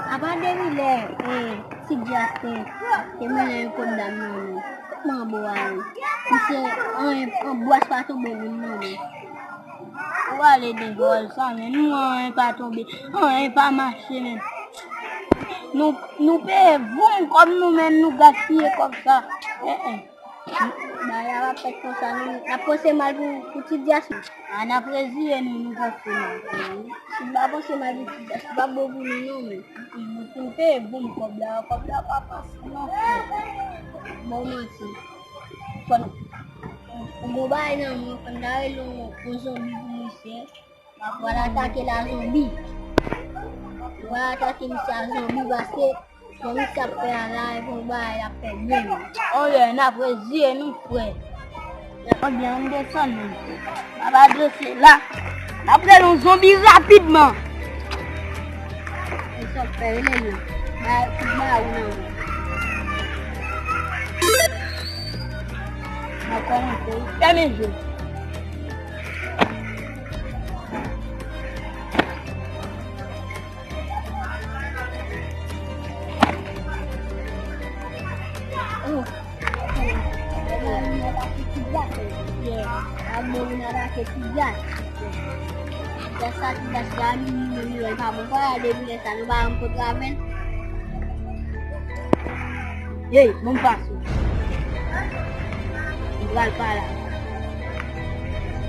Apa dia bila si Jaste kemana kondamnya mabuan bisa buat sepatu belum wale de gol sana nous pas tomber pas marcher nous payons comme nous-mêmes nous gaspiller comme ça bah ya va faire comme ça nous après mal pour petit Jaste on a plaisir nous gaspiller si pas c'est mal petit Jaste pas beaucoup nous mais nous payons bon comme là pas non bon merci Mobile na pandai lo zombie bumise. Wala atake la zombie. Wala atake misa zombie basi. Kami sampai ala mobile apa bien. Oh ya na plaisir nous frère. Ya pas bien descendre. On va dresser là. Après un zombie rapidement. Ils sont prêts là. Bah ou é mesmo. Dasar tidak sekali menilai kamu ada biasa bangkut ramen. Yey, mempasu. Igual para.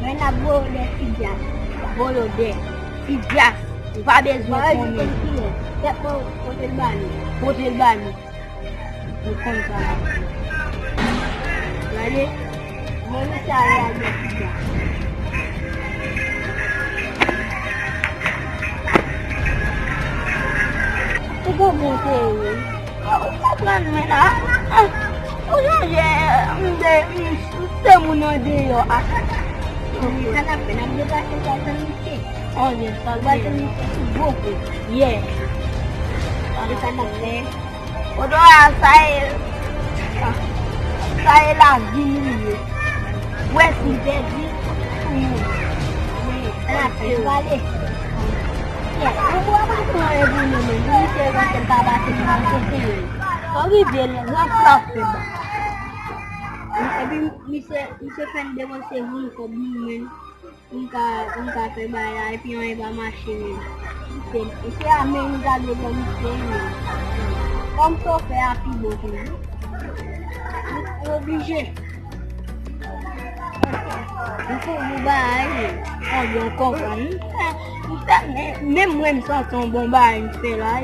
Mena boleh tiga. Boleh deh. Tiga. Pada semua ini. Tak hotel bani. Hotel bani. Bukan salah. Jadi, mana saya ada tiga. Itu mungkin. Bukan mana. Temos de yo kana pena de ka ta ni oh yes ba ta ni bobo yeah ari kana le odo sai la gini wesi de di ana pe vale yeah ko ba ko e bu ni ni se ka ta ba ti ma ko ti ko bi de la flop Tapi bisa kan demonstrasi untuk bimbing, untuk terbayar, pion iba machin. Isso é a mesma da demonstração. Como só foi a piloto, né? Obligé. Isso vai, olha o companheiro. Mesmo ele só tão bombado, sei lá.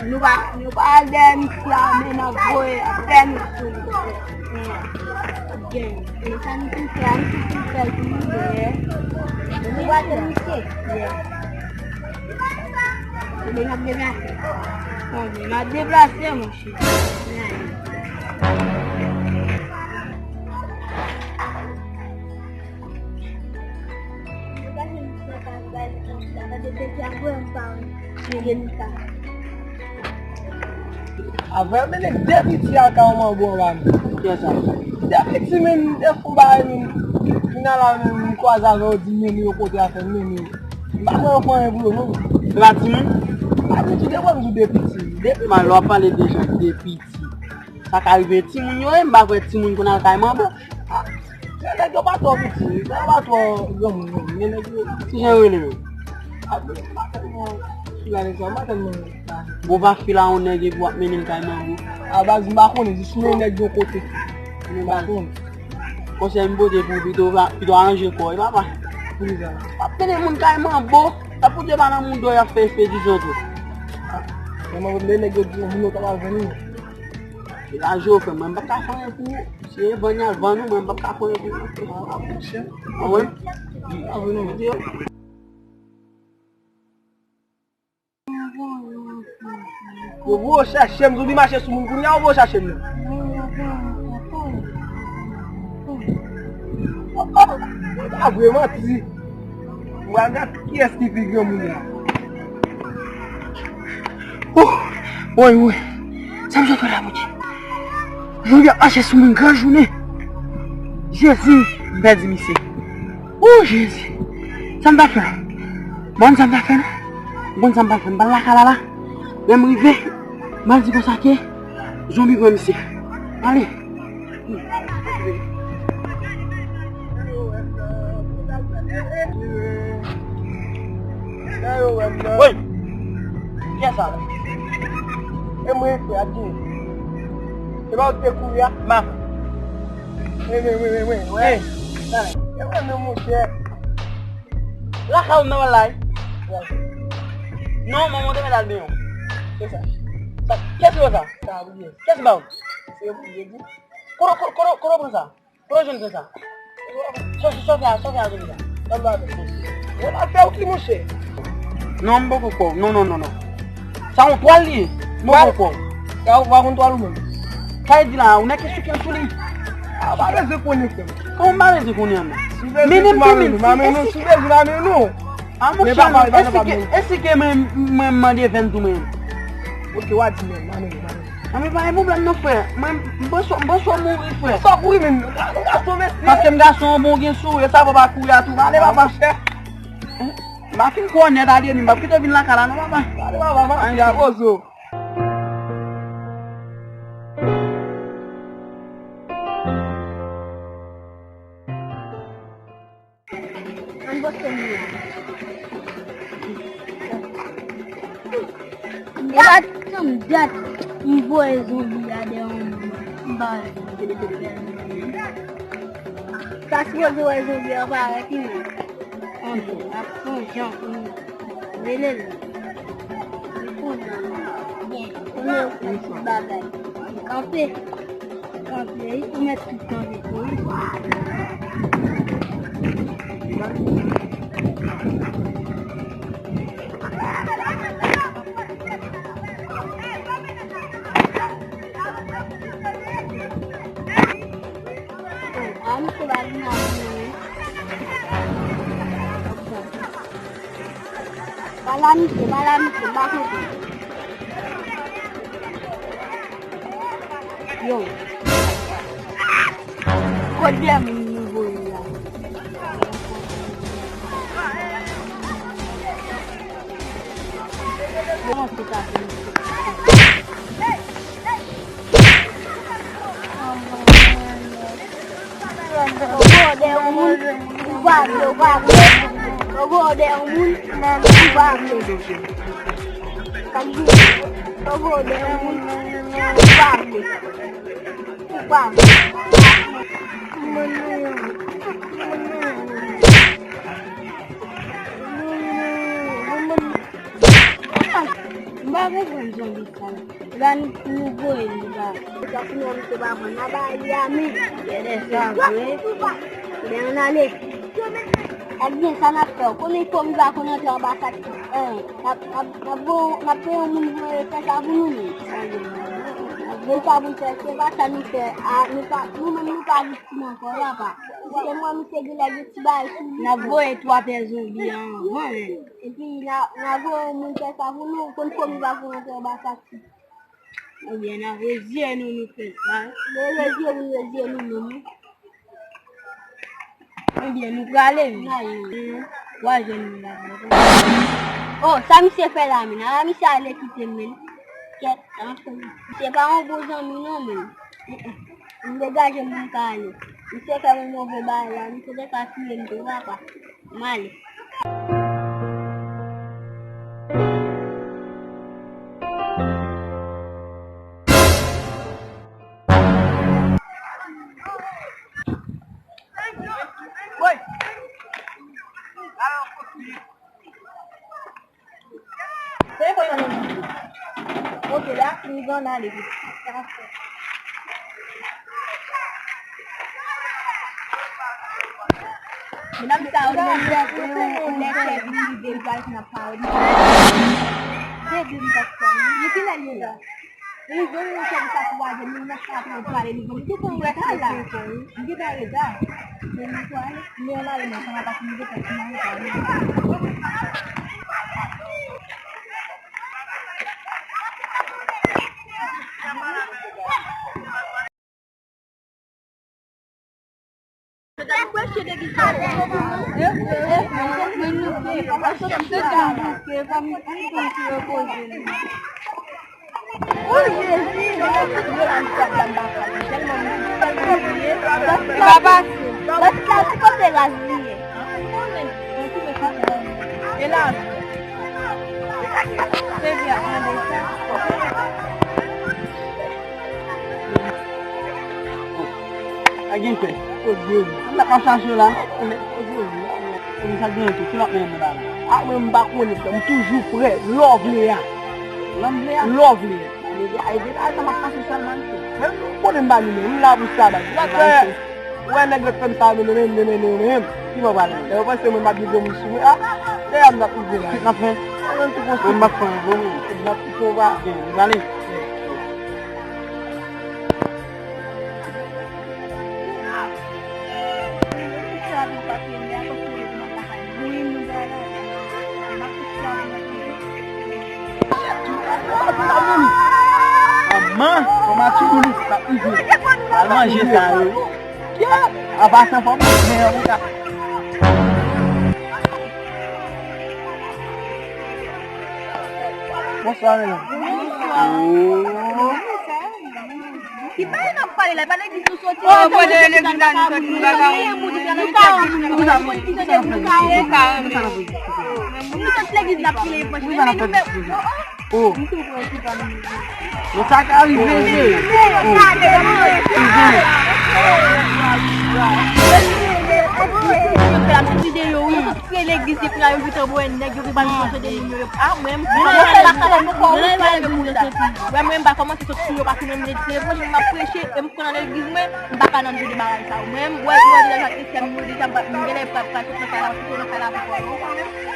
Nous allons faire na voie à peine sur bien. Et ça nous fait un petit peu de nous va terminer. On a déplacé. On a déplacé mon chien. Avem bine debiția ca o mă bună. Ce să? Debiții men de fumare men. Finala men coaza ro dimeni eu pot ia să meni. Ba mă fă bulu, nu? Gratuit? Adică tu de bă nu debiții. Depuis ma loi parler déjà de petit. Ça arrive petit moun yo e mba petit moun qu'on a kay mambo. Ele que ba to petit, ba to gom, nene que Si j'ai relé. Bon va filer on nèg pour mener kay mambo. A base mba ko ni si nene de côté. Ni ba ko. Ko c'est un beau de pour plutôt arranger quoi, papa. Après les moun kay mambo, ça pour de bana moun do ya fait des autres. Mas o nene que não tava vendo. La jour fait même pas faire pour c'est bon avant nous même pas faire pour. Ah ouais. Ah oui. Eu vou chercher, mas o bicho acha muito ruim, eu vou chercher. Ah, vraiment, tu regarde qui est-ce qui fait grand monde. Oui. Ça me fait la bouche. Je vais acheter sur une grande journée. Jésus, perdu monsieur. Oh Jésus. Ça me fait. Bon ça me fait. Bon ça me fait. Bon la calala. Même rivé. Mal dit comme ça que zombie pour monsieur. Allez. Oui. Qu'est-ce ça? Et moi, je fais à dire. C'est pas où tu es couru, hein? Ma. Oui. Ouais. Et moi, mon cher. La calme non là. Non, maman te met dans le bien. C'est ça. Qu'est-ce que c'est ça? Ça, oui. Qu'est-ce que c'est? C'est vous, j'ai dit. Comment prend ça? Comment je fais ça? Sauf à la Ça va, on a fait aussi, mon cher. non, beaucoup pas. Non. Ça on toile lié. Beaucoup pas. Ça va contre toi, le monde. Ça dit là, on a qu'est-ce qu'il faut lui. Ah, bah, laissez qu'on est fait. Comment va les qu'on y a? Mais non, souvez-vous, non. Ah mon Mais cher, pas mal, est-ce que même demander 20 tout même? Ok, ouais, dis-moi, maman. Ah mais pas un problème non frère. Moi bonsoir mourir frère. Ça courir, mais non. Parce que me garçon bon gain sou et ça va pas courir à tout. Allez papa. Ma fin connaît d'aller ni m'a plutôt venir la cala non papa. Allez, maman, il y a ozo. An bosen niya. Ebat some dat boy zombie ade on bar. Kasih boy zombie apa lagi ni? Aku jangan belel. Ini bagai. Kafe, itu net kita itu. Ano ko lagi natin malam ke bakit yung kod dia menunggu ya mau kita dan nunggu ini lah. Kita punya sebab apa ya mi? Jadi sahaja. Dengan alih. Lagi sana tu, kau ni kau juga kau nak jawab bahasa. Napo mun saya bunu ni. Buka saya bahasa ni ke, nuka semua kau apa? Semua mesti lagi sebab. Napo itu apa zombie Jadi napo mun saya bunu, kau juga kau nak jawab bahasa. Bien, na rezier nous fait ça. Rezier nous. Bien, nous aller. Ouais, je nous là. Oh, ça me fait faire là, mais là, me ça aller quitter men. C'est pas un beau ami non men. On dégage mon calme. Il sait faire un mauvais bail là, il faut pas fuir me pas. Mal. Ok, là, nous allons aller. Madame Saoud, Again, Chris. Tak pasang sulah. Ini saja itu silap memang dah. Aku membakun itu, toujours prêt, lovely ya. Lovely. Jadi idea ada makan susah nanti. Boleh bani ni, melabu sahabat. Laka, wana getem sahabat ni. Cuma bani. Lepas saya membagi dua musuh. Saya ambil uji lah. Kenapa? Kalau tu kau Membakun bumi. nak coba. Balik. Aman, kau mati dulu tak uji. Aman je tahu. Ya, apa asal kamu ni orang? Masa ni? Oh. Kita nak paling lah, paling disusun. Oh, boleh lagi dan belakang. Oh. Masa kali ni. Dalam video ini, lagi si pelayan kita buat lagi bantu saja ni. Memang bakal masih sesuatu pasal memang dia pun appreciate empun ada gizme bakalan jadi barang tahu. Memang buat dia kat Islam di tempat menjadi patut nakala apa.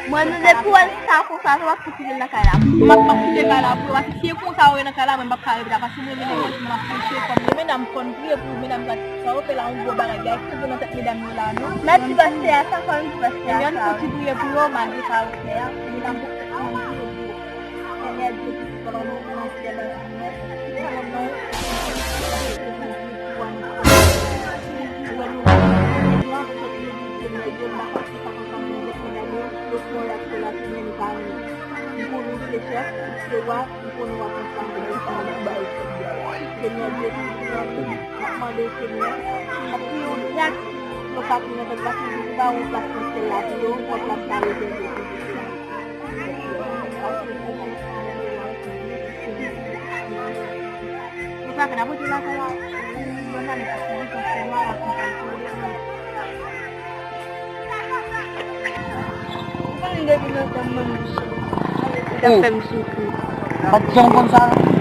Mana dia pun tahu waktu tu nakala. Maka dia nakala apa waktu dia pun tahu nakala memang bakal berapa semua memang appreciate kau memang kontribusi pun memang tahu pelang buat barang dia itu nak tak medam mulanu. Nanti pasti asal kalau pasti yang kontribusi pun mandi tahu saya memang ini ada kalau masih ada kenapa tidak saya benar itu semua lakukan kan dia bilang teman suka. Jangan kon sana.